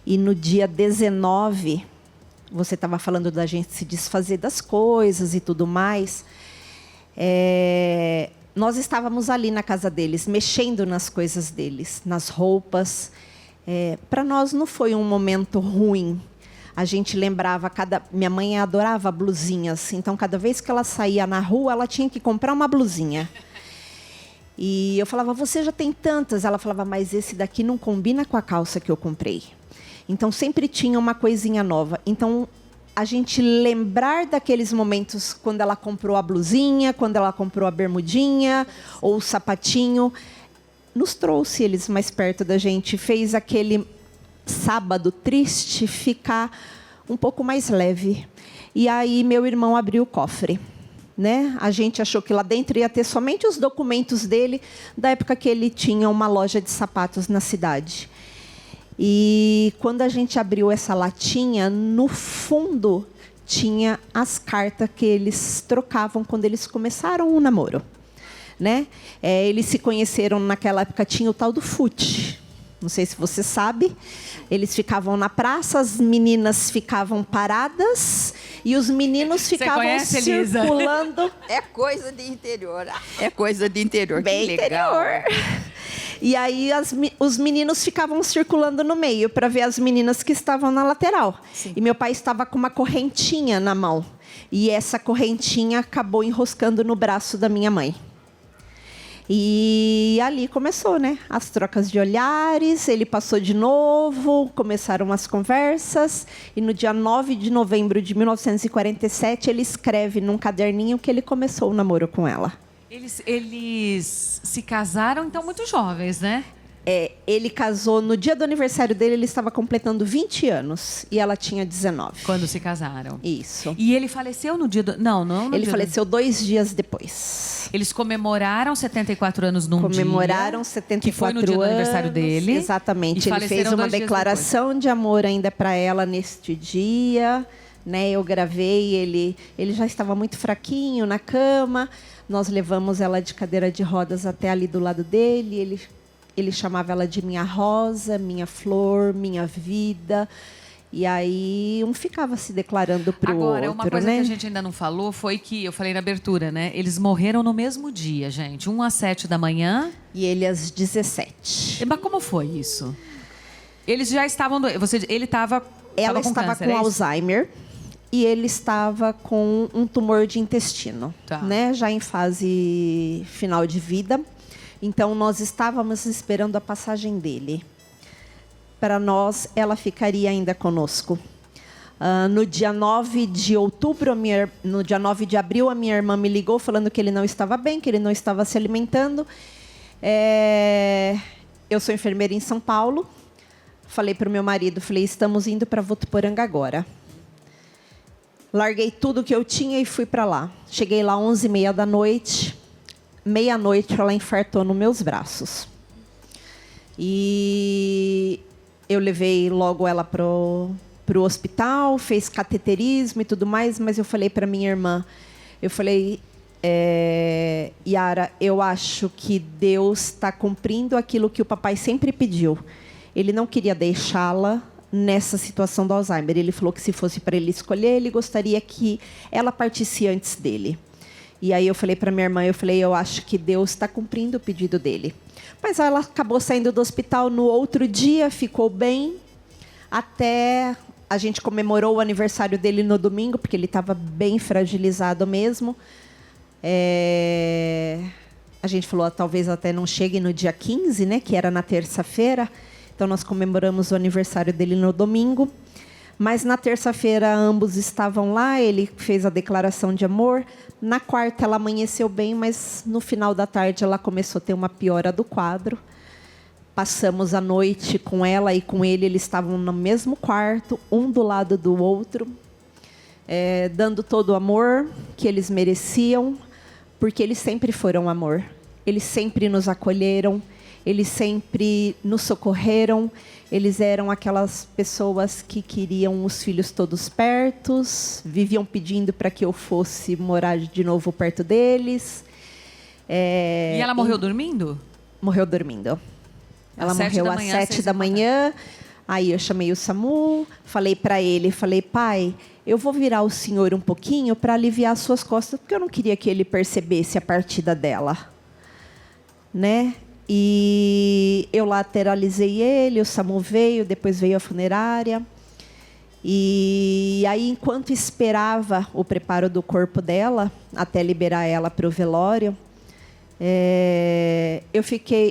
E no dia 19, você estava falando da gente se desfazer das coisas e tudo mais. Nós estávamos ali na casa deles, mexendo nas coisas deles, nas roupas. Para nós não foi um momento ruim. A gente lembrava, minha mãe adorava blusinhas, então cada vez que ela saía na rua, ela tinha que comprar uma blusinha. E eu falava, você já tem tantas? Ela falava, mas esse daqui não combina com a calça que eu comprei. Então sempre tinha uma coisinha nova. Então, a gente lembrar daqueles momentos quando ela comprou a blusinha, quando ela comprou a bermudinha ou o sapatinho, nos trouxe eles mais perto da gente, fez aquele sábado triste ficar um pouco mais leve. E aí meu irmão abriu o cofre, né? A gente achou que lá dentro ia ter somente os documentos dele, da época que ele tinha uma loja de sapatos na cidade. E quando a gente abriu essa latinha, no fundo tinha as cartas que eles trocavam quando eles começaram o namoro, né? Eles se conheceram naquela época, tinha o tal do fute. Não sei se você sabe. Eles ficavam na praça, as meninas ficavam paradas e os meninos ficavam circulando. É coisa de interior. É coisa de interior. Bem que legal. interior. E aí os meninos ficavam circulando no meio para ver as meninas que estavam na lateral. Sim. E meu pai estava com uma correntinha na mão. E essa correntinha acabou enroscando no braço da minha mãe. E ali começou, né? As trocas de olhares, ele passou de novo, começaram as conversas. E no dia 9 de novembro de 1947, ele escreve num caderninho que ele começou o namoro com ela. Eles se casaram, então, muito jovens, né? Ele casou no dia do aniversário dele, ele estava completando 20 anos e ela tinha 19. Quando se casaram. Isso. E ele faleceu no dia do... Não no Ele dia faleceu 2 dias depois. Eles comemoraram 74 anos num dia. Comemoraram 74 anos. Que foi no dia do aniversário dele. Exatamente. Ele fez uma declaração de amor ainda para ela neste dia. Né? Eu gravei, ele já estava muito fraquinho na cama. Nós levamos ela de cadeira de rodas até ali do lado dele. Ele chamava ela de minha rosa, minha flor, minha vida. E aí um ficava se declarando para o outro. Agora, uma coisa que a gente ainda não falou foi que, eu falei na abertura, né? Eles morreram no mesmo dia, gente. Um às 7 da manhã. E ele às 17. Mas como foi isso? Eles já estavam... Ele estava... Ela estava com Alzheimer. e ele estava com um tumor de intestino, Tá. né? Já em fase final de vida. Então, nós estávamos esperando a passagem dele. Para nós, ela ficaria ainda conosco. No dia 9 de outubro, no dia 9 de abril, a minha irmã me ligou falando que ele não estava bem, que ele não estava se alimentando. Eu sou enfermeira em São Paulo. Falei para o meu marido, estamos indo para Votuporanga agora. Larguei tudo que eu tinha e fui para lá. Cheguei lá 11h30 da noite. Meia-noite, ela infartou nos meus braços. E eu levei logo ela pro hospital, fez cateterismo e tudo mais, mas eu falei para minha irmã, Yara, eu acho que Deus está cumprindo aquilo que o papai sempre pediu. Ele não queria deixá-la nessa situação do Alzheimer. Ele falou que se fosse para ele escolher, ele gostaria que ela partisse antes dele. E aí eu falei para minha irmã, eu acho que Deus está cumprindo o pedido dele. Mas ela acabou saindo do hospital no outro dia, ficou bem, até a gente comemorou o aniversário dele no domingo, porque ele estava bem fragilizado mesmo. A gente falou, talvez até não chegue no dia 15, né, que era na terça-feira. Então, nós comemoramos o aniversário dele no domingo. Mas, na terça-feira, ambos estavam lá, ele fez a declaração de amor. Na quarta, ela amanheceu bem, mas no final da tarde, ela começou a ter uma piora do quadro. Passamos a noite com ela e com ele, eles estavam no mesmo quarto, um do lado do outro, dando todo o amor que eles mereciam, porque eles sempre foram amor. Eles sempre nos acolheram, eles sempre nos socorreram, eles eram aquelas pessoas que queriam os filhos todos pertos, viviam pedindo para que eu fosse morar de novo perto deles. E ela morreu dormindo? Morreu dormindo. Ela morreu às 7 da manhã. Aí eu chamei o SAMU, falei para ele, pai, eu vou virar o senhor um pouquinho para aliviar as suas costas, porque eu não queria que ele percebesse a partida dela, né? E eu lateralizei ele, o SAMU veio, depois veio a funerária. E aí, enquanto esperava o preparo do corpo dela, até liberar ela para o velório,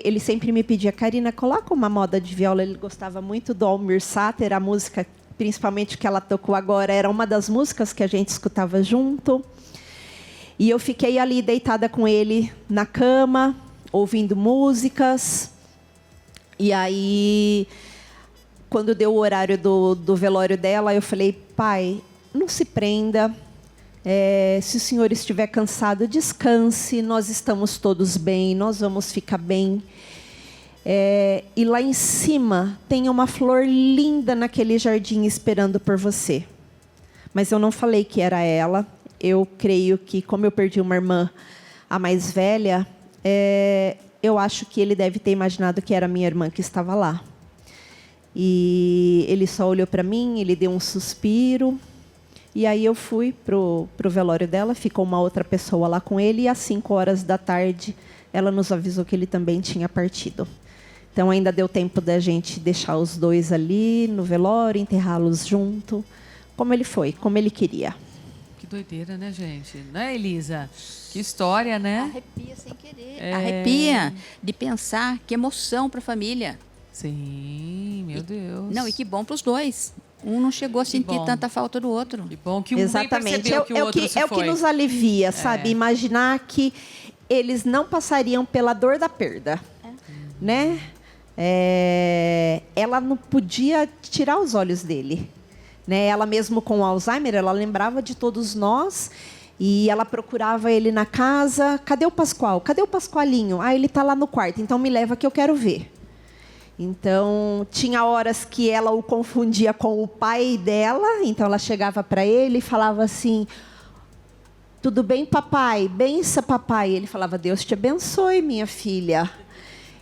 ele sempre me pedia, Karina, coloca uma moda de viola. Ele gostava muito do Almir Sater, a música, principalmente que ela tocou agora, era uma das músicas que a gente escutava junto. E eu fiquei ali deitada com ele na cama, ouvindo músicas. E aí, quando deu o horário do velório dela, eu falei, pai, não se prenda. Se o senhor estiver cansado, descanse, nós estamos todos bem, nós vamos ficar bem. E lá em cima tem uma flor linda naquele jardim esperando por você. Mas eu não falei que era ela. Eu creio que, como eu perdi uma irmã, a mais velha, eu acho que ele deve ter imaginado que era minha irmã que estava lá. E ele só olhou para mim, ele deu um suspiro. E aí eu fui pro velório dela, ficou uma outra pessoa lá com ele, e às 5 horas da tarde ela nos avisou que ele também tinha partido. Então ainda deu tempo da gente deixar os dois ali no velório, enterrá-los junto, como ele foi, como ele queria. Que doideira, né, gente? Né, Elisa? Que história, né? Arrepia sem querer. Arrepia de pensar, que emoção para a família. Sim, meu Deus. Não, e que bom para os dois. Um não chegou a sentir tanta falta do outro. Que bom que um exatamente. nem percebeu que o outro se foi. É o que nos alivia, sabe? Imaginar que eles não passariam pela dor da perda, né? Ela não podia tirar os olhos dele, né? Ela mesmo com o Alzheimer, ela lembrava de todos nós e ela procurava ele na casa. Cadê o Pascoal? Cadê o Pascoalinho? Ah, ele está lá no quarto. Então me leva que eu quero ver. Então, tinha horas que ela o confundia com o pai dela. Então, ela chegava para ele e falava assim, tudo bem, papai? Bença, papai. Ele falava, Deus te abençoe, minha filha.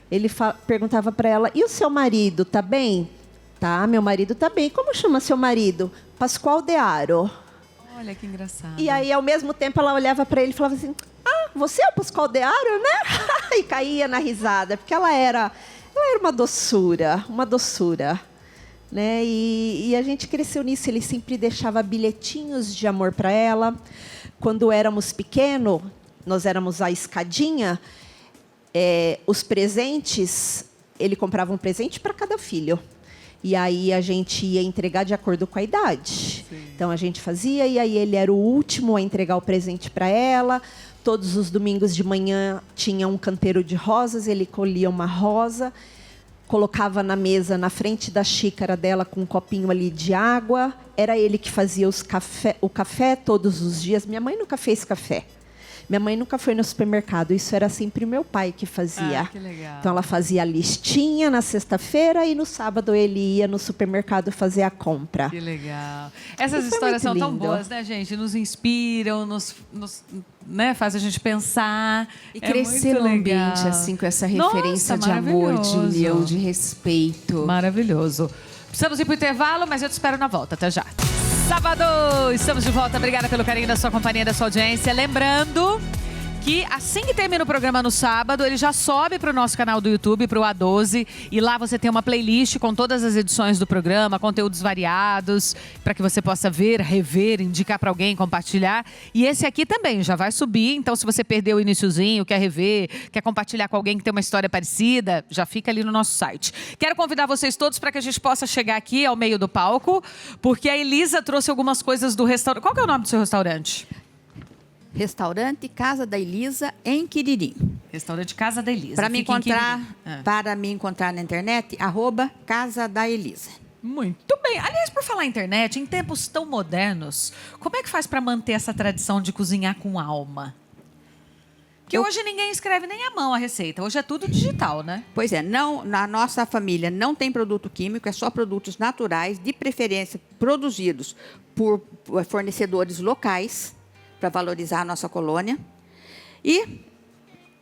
Ele perguntava para ela, e o seu marido, tá bem? Tá, meu marido tá bem. Como chama seu marido? Pascoal Dearo. Olha que engraçado. E aí, ao mesmo tempo, ela olhava para ele e falava assim, você é o Pascoal Dearo, né? E caía na risada, porque ela era uma doçura, né? E a gente cresceu nisso. Ele sempre deixava bilhetinhos de amor para ela. Quando éramos pequenos, nós éramos a escadinha, os presentes, ele comprava um presente para cada filho. E aí a gente ia entregar de acordo com a idade. Sim. Então a gente fazia, e aí ele era o último a entregar o presente para ela. Todos os domingos de manhã tinha um canteiro de rosas, ele colhia uma rosa, colocava na mesa, na frente da xícara dela, com um copinho ali de água. Era ele que fazia o café todos os dias. Minha mãe nunca fez café. Minha mãe nunca foi no supermercado. Isso era sempre meu pai que fazia. Que legal. Então, ela fazia a listinha na sexta-feira e no sábado ele ia no supermercado fazer a compra. Que legal. Essas Isso histórias é muito são tão lindo. boas, né, gente? Nos inspiram, né, faz a gente pensar. E crescer muito no legal. ambiente, assim, com essa Nossa, referência de amor, de maravilhoso. união, de respeito. Maravilhoso. Precisamos ir para o intervalo, mas eu te espero na volta. Até já. Sábado, estamos de volta. Obrigada pelo carinho da sua companhia, da sua audiência. Lembrando que assim que termina o programa no sábado, ele já sobe para o nosso canal do YouTube, para o A12, e lá você tem uma playlist com todas as edições do programa, conteúdos variados, para que você possa ver, rever, indicar para alguém, compartilhar. E esse aqui também já vai subir, então se você perdeu o iniciozinho, quer rever, quer compartilhar com alguém que tem uma história parecida, já fica ali no nosso site. Quero convidar vocês todos para que a gente possa chegar aqui ao meio do palco, porque a Elisa trouxe algumas coisas do restaurante. Qual que é o nome do seu restaurante? Restaurante Casa da Elisa, em Quiririm. Restaurante Casa da Elisa. Para me Fica em encontrar, Quiririm. para me encontrar na internet, @Casa da Elisa. Muito bem. Aliás, por falar em internet, em tempos tão modernos, como é que faz para manter essa tradição de cozinhar com alma? Porque hoje ninguém escreve nem à mão a receita. Hoje é tudo digital, né? Pois é, não, na nossa família não tem produto químico, é só produtos naturais, de preferência produzidos por fornecedores locais, para valorizar a nossa colônia. E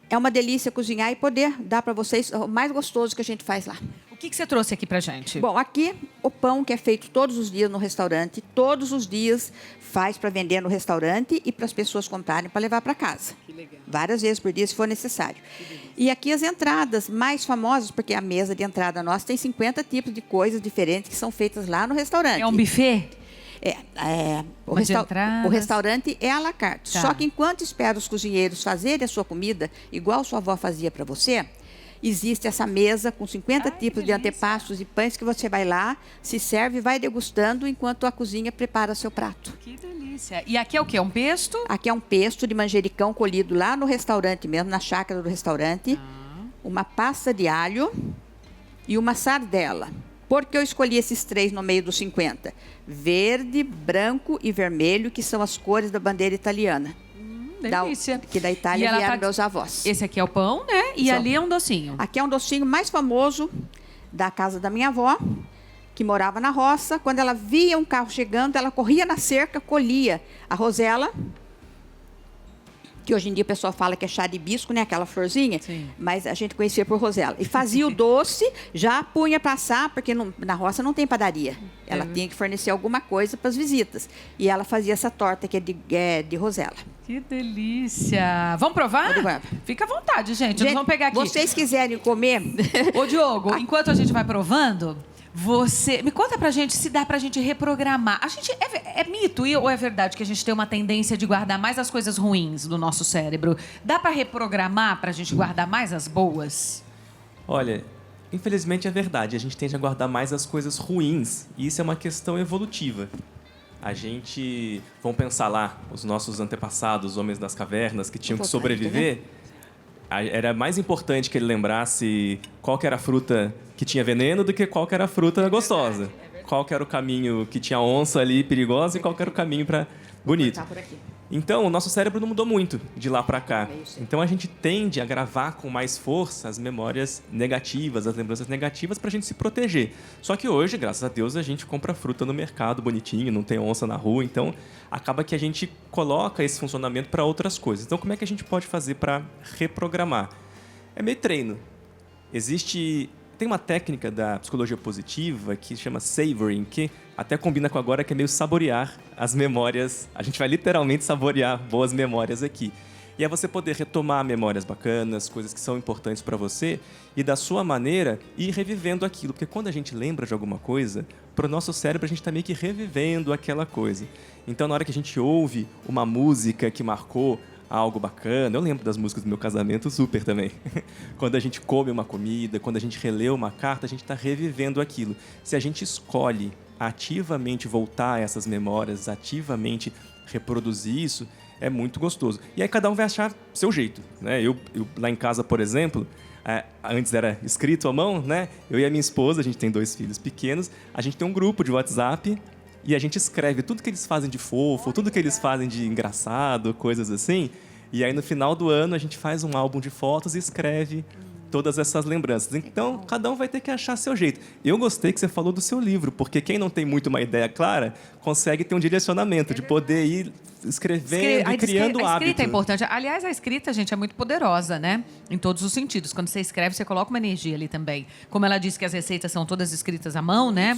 é uma delícia cozinhar e poder dar para vocês o mais gostoso que a gente faz lá. O que você trouxe aqui pra gente? Bom, aqui o pão que é feito todos os dias no restaurante, todos os dias faz para vender no restaurante e para as pessoas comprarem para levar para casa. Que legal. Várias vezes por dia, se for necessário. E aqui as entradas mais famosas, porque a mesa de entrada nossa tem 50 tipos de coisas diferentes que são feitas lá no restaurante. É um buffet? O restaurante é à la carte. Tá. Só que enquanto espera os cozinheiros fazerem a sua comida, igual sua avó fazia para você, existe essa mesa com 50 tipos de antepastos e pães que você vai lá, se serve e vai degustando enquanto a cozinha prepara seu prato. Que delícia. E aqui é o quê? Um pesto? Aqui é um pesto de manjericão colhido lá no restaurante mesmo, na chácara do restaurante. Uma pasta de alho e uma sardela. Por que eu escolhi esses três no meio dos 50? Verde, branco e vermelho, que são as cores da bandeira italiana. Delícia. Que da E Itália ela vieram tá- meus avós. Esse aqui é o pão, né? E Só. ali é um docinho. Aqui é um docinho mais famoso da casa da minha avó, que morava na roça. Quando ela via um carro chegando, ela corria na cerca, colhia a rosela, que hoje em dia o pessoal fala que é chá de hibisco, né? Aquela florzinha. Sim. Mas a gente conhecia por rosela. E fazia o doce, já punha para assar, porque na roça não tem padaria. Ela tinha que fornecer alguma coisa para as visitas. E ela fazia essa torta que é de rosela. Que delícia. Vamos provar? Pode provar. Fica à vontade, gente. Nós vamos pegar aqui. Vocês quiserem comer... Ô, Diogo, enquanto a gente vai provando, você... Me conta pra gente se dá pra gente reprogramar. A gente... É mito ou é verdade que a gente tem uma tendência de guardar mais as coisas ruins do nosso cérebro? Dá pra reprogramar pra gente guardar mais as boas? Olha, infelizmente é verdade. A gente tende a guardar mais as coisas ruins. E isso é uma questão evolutiva. A gente... Vamos pensar lá, os nossos antepassados, os homens das cavernas, que tinham que sobreviver. Era mais importante que ele lembrasse qual que era a fruta que tinha veneno do que qual que era a fruta gostosa. Qual que era o caminho que tinha onça ali perigosa e qual que era o caminho para bonito. Então, o nosso cérebro não mudou muito de lá para cá. Então, a gente tende a gravar com mais força as memórias negativas, as lembranças negativas, para a gente se proteger. Só que hoje, graças a Deus, a gente compra fruta no mercado bonitinho, não tem onça na rua. Então, acaba que a gente coloca esse funcionamento para outras coisas. Então, como é que a gente pode fazer para reprogramar? É meio treino. Tem uma técnica da psicologia positiva que se chama savoring, que até combina com agora, que é meio saborear as memórias. A gente vai literalmente saborear boas memórias aqui. E é você poder retomar memórias bacanas, coisas que são importantes para você e, da sua maneira, ir revivendo aquilo. Porque quando a gente lembra de alguma coisa, para o nosso cérebro a gente está meio que revivendo aquela coisa. Então, na hora que a gente ouve uma música que marcou algo bacana, eu lembro das músicas do meu casamento super também. Quando a gente come uma comida, quando a gente relê uma carta, a gente está revivendo aquilo. Se a gente escolhe ativamente voltar a essas memórias, ativamente reproduzir isso, é muito gostoso. E aí cada um vai achar seu jeito, né? Eu lá em casa, por exemplo, antes era escrito à mão, né? Eu e a minha esposa, a gente tem 2 filhos pequenos, a gente tem um grupo de WhatsApp e a gente escreve tudo que eles fazem de fofo, tudo que eles fazem de engraçado, coisas assim. E aí no final do ano a gente faz um álbum de fotos e escreve todas essas lembranças. Então, cada um vai ter que achar seu jeito. Eu gostei que você falou do seu livro, porque quem não tem muito uma ideia clara, consegue ter um direcionamento, de poder ir escrevendo e criando A escrita hábito. é importante. Aliás, a escrita, gente, é muito poderosa, né? Em todos os sentidos. Quando você escreve, você coloca uma energia ali também. Como ela disse que as receitas são todas escritas à mão, né?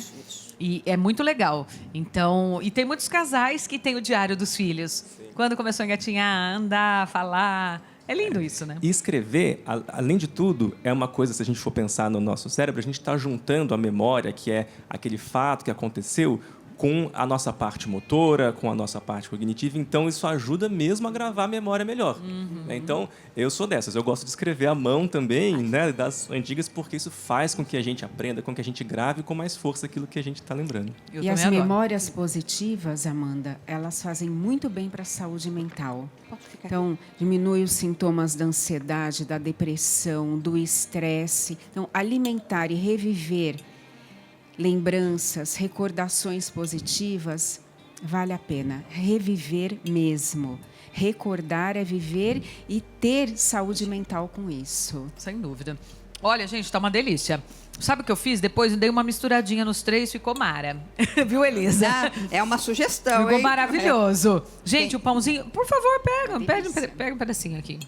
E é muito legal. Então, e tem muitos casais que têm o diário dos filhos. Quando começou a engatinhar, andar, falar... É lindo isso, né? E escrever, além de tudo, é uma coisa, se a gente for pensar no nosso cérebro, a gente está juntando a memória, que é aquele fato que aconteceu, com a nossa parte motora, com a nossa parte cognitiva. Então, isso ajuda mesmo a gravar a memória melhor. Né? Então, eu sou dessas. Eu gosto de escrever à mão também, né, das antigas, porque isso faz com que a gente aprenda, com que a gente grave com mais força aquilo que a gente está lembrando. E as memórias positivas, Amanda, elas fazem muito bem para a saúde mental. Então, diminui os sintomas da ansiedade, da depressão, do estresse. Então, alimentar e reviver lembranças, recordações positivas, vale a pena. Reviver mesmo. Recordar é viver e ter saúde mental com isso. Sem dúvida. Olha, gente, tá uma delícia. Sabe o que eu fiz? Depois eu dei uma misturadinha nos 3, ficou mara. Viu, Elisa? É uma sugestão, Ficou hein? maravilhoso. Gente, o pãozinho... Por favor, pega um pedacinho aqui.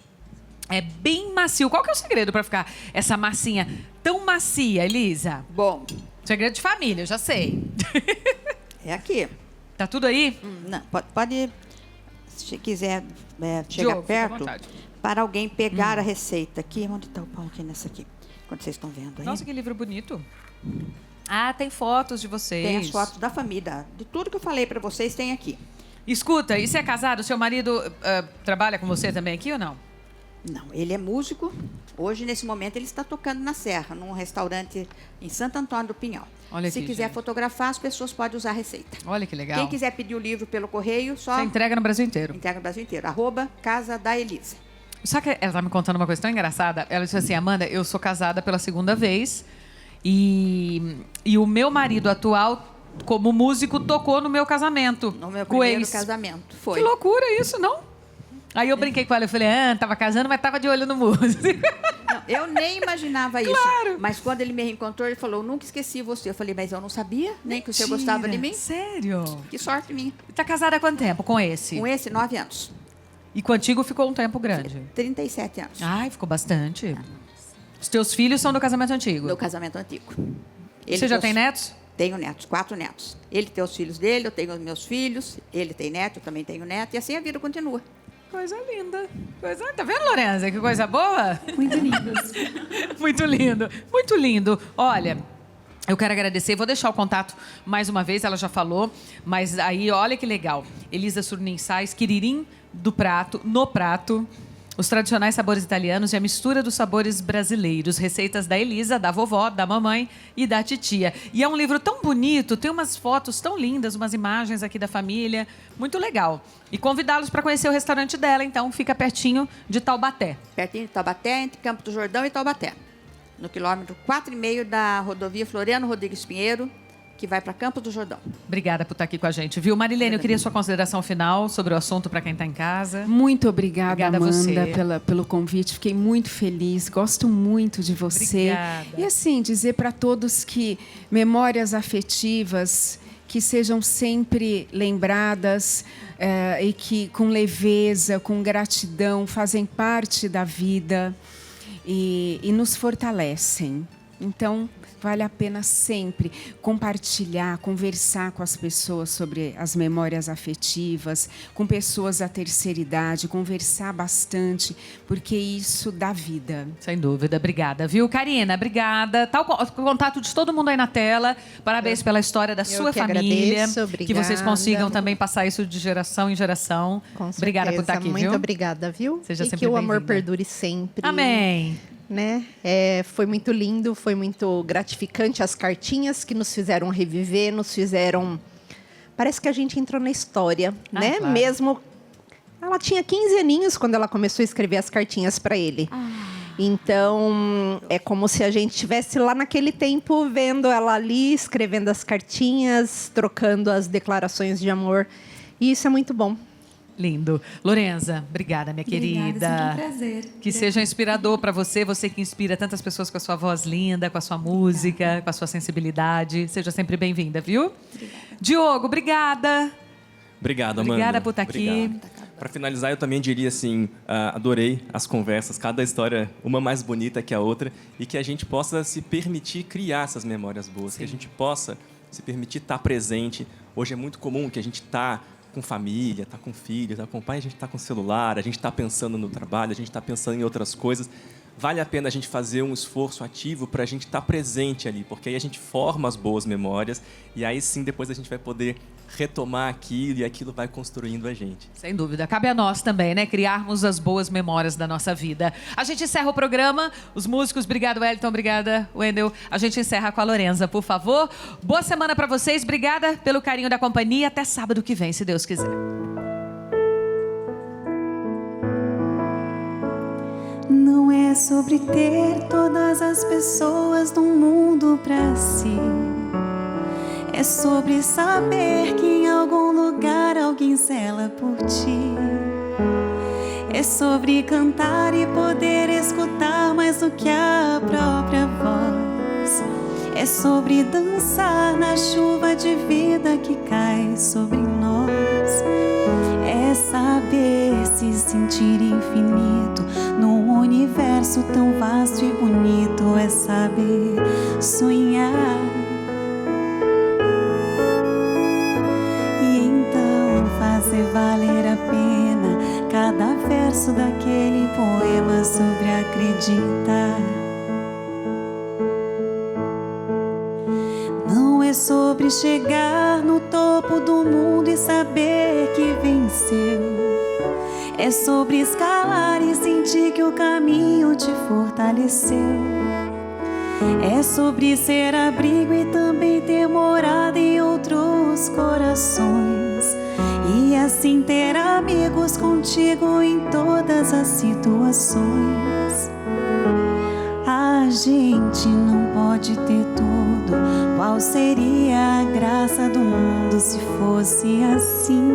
É bem macio. Qual que é o segredo para ficar essa massinha tão macia, Elisa? Bom... Segredo de família, eu já sei. É aqui. Tá tudo aí? Não, pode se quiser chegar Diogo, fica à perto, vontade. para alguém pegar a receita aqui. Onde está o pão aqui nessa aqui? Quando vocês estão vendo aí. Nossa, que livro bonito. Ah, tem fotos de vocês. Tem as fotos da família. De tudo que eu falei para vocês, tem aqui. Escuta, e você é casado? Seu marido trabalha com você também aqui ou não? Não, ele é músico. Hoje, nesse momento, ele está tocando na Serra, num restaurante em Santo Antônio do Pinhal. Olha Se aqui, quiser gente. fotografar, as pessoas podem usar a receita. Olha que legal. Quem quiser pedir o livro pelo correio, só Você entrega no Brasil inteiro. entrega no Brasil inteiro. @Casa da Elisa. Só que ela tá me contando uma coisa tão engraçada. Ela disse assim, Amanda, eu sou casada pela 2ª vez e o meu marido atual, como músico, tocou no meu casamento. No meu com primeiro ex. casamento. Foi. Que loucura isso, não? Aí eu brinquei com ela, eu falei, tava casando, mas tava de olho no músico. Não, eu nem imaginava isso. Claro. Mas quando ele me reencontrou, ele falou, nunca esqueci você. Eu falei, mas eu não sabia nem que o senhor gostava de mim. Sério? Que sorte minha. Tá casada há quanto tempo com esse? Com esse, 9 anos. E com o antigo ficou um tempo grande? 37 anos. Ai, ficou bastante. Os teus filhos são do casamento antigo? Do casamento antigo. Você já tem netos? Tenho netos, 4 netos. Ele tem os filhos dele, eu tenho os meus filhos. Ele tem neto, eu também tenho neto. E assim a vida continua. Coisa linda. Tá vendo, Lorenza? Que coisa boa? Muito lindos. Muito lindo. Muito lindo. Olha, eu quero agradecer. Vou deixar o contato mais uma vez, ela já falou. Mas aí, olha que legal. Elisa Surnin Sais, Quiririm do Prato, no Prato. Os tradicionais sabores italianos e a mistura dos sabores brasileiros. Receitas da Elisa, da vovó, da mamãe e da titia. E é um livro tão bonito, tem umas fotos tão lindas, umas imagens aqui da família. Muito legal. E convidá-los para conhecer o restaurante dela, então fica pertinho de Taubaté. Pertinho de Taubaté, entre Campo do Jordão e Taubaté. No quilômetro 4,5 da rodovia Floriano Rodrigues Pinheiro, que vai para Campos do Jordão. Obrigada por estar aqui com a gente, viu? Marilene, eu queria sua consideração final sobre o assunto para quem está em casa. Muito obrigada, Obrigada a você. Amanda, pelo convite. Fiquei muito feliz, gosto muito de você. Obrigada. E assim, dizer para todos que memórias afetivas que sejam sempre lembradas e que com leveza, com gratidão, fazem parte da vida e nos fortalecem. Então, vale a pena sempre compartilhar, conversar com as pessoas sobre as memórias afetivas, com pessoas da terceira idade, conversar bastante, porque isso dá vida. Sem dúvida, obrigada, viu? Karina, obrigada. Tá o contato de todo mundo aí na tela. Parabéns pela história da sua que família. agradeço, Que vocês obrigada. consigam também passar isso de geração em geração. Com certeza. Obrigada por estar aqui, Muito viu? obrigada, viu? Seja e sempre que o amor bem-vinda. perdure sempre. Amém. Né? Foi muito lindo, foi muito gratificante as cartinhas que nos fizeram reviver, nos fizeram... Parece que a gente entrou na história, né? Claro. Mesmo... Ela tinha 15 aninhos quando ela começou a escrever as cartinhas para ele. Então, é como se a gente estivesse lá naquele tempo, vendo ela ali, escrevendo as cartinhas, trocando as declarações de amor. E isso é muito bom. Lindo. Lorenza, obrigada, minha querida. Obrigada, sempre um prazer. Que seja inspirador para você, você que inspira tantas pessoas com a sua voz linda, com a sua música, com a sua sensibilidade. Seja sempre bem-vinda, viu? Obrigada. Diogo, obrigada. Obrigado, Amanda. Obrigada por estar aqui. Para finalizar, eu também diria assim, adorei as conversas, cada história uma mais bonita que a outra, e que a gente possa se permitir criar essas memórias boas, que a gente possa se permitir estar presente. Hoje é muito comum que a gente está com família, está com filho, está com o pai, a gente está com celular, a gente está pensando no trabalho, a gente está pensando em outras coisas. Vale a pena a gente fazer um esforço ativo para a gente estar presente ali, porque aí a gente forma as boas memórias e aí sim depois a gente vai poder retomar aquilo e aquilo vai construindo a gente. Sem dúvida. Cabe a nós também, né? Criarmos as boas memórias da nossa vida. A gente encerra o programa. Os músicos, obrigado, Wellington, obrigada, Wendel. A gente encerra com a Lorenza, por favor. Boa semana para vocês. Obrigada pelo carinho da companhia. Até sábado que vem, se Deus quiser. Não é sobre ter todas as pessoas do mundo pra si. É sobre saber que em algum lugar alguém zela por ti. É sobre cantar e poder escutar mais do que a própria voz. É sobre dançar na chuva de vida que cai sobre nós. É saber se sentir infinito num universo tão vasto e bonito. É saber sonhar. E então fazer valer a pena cada verso daquele poema sobre acreditar. Não é sobre chegar no topo do mundo e saber que venceu. É sobre escalar e sentir que o caminho te fortaleceu. É sobre ser abrigo e também ter morada em outros corações. E assim ter amigos contigo em todas as situações. A gente não pode ter tudo. Qual seria a graça do mundo se fosse assim?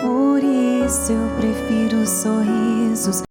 Por isso eu prefiro sorrisos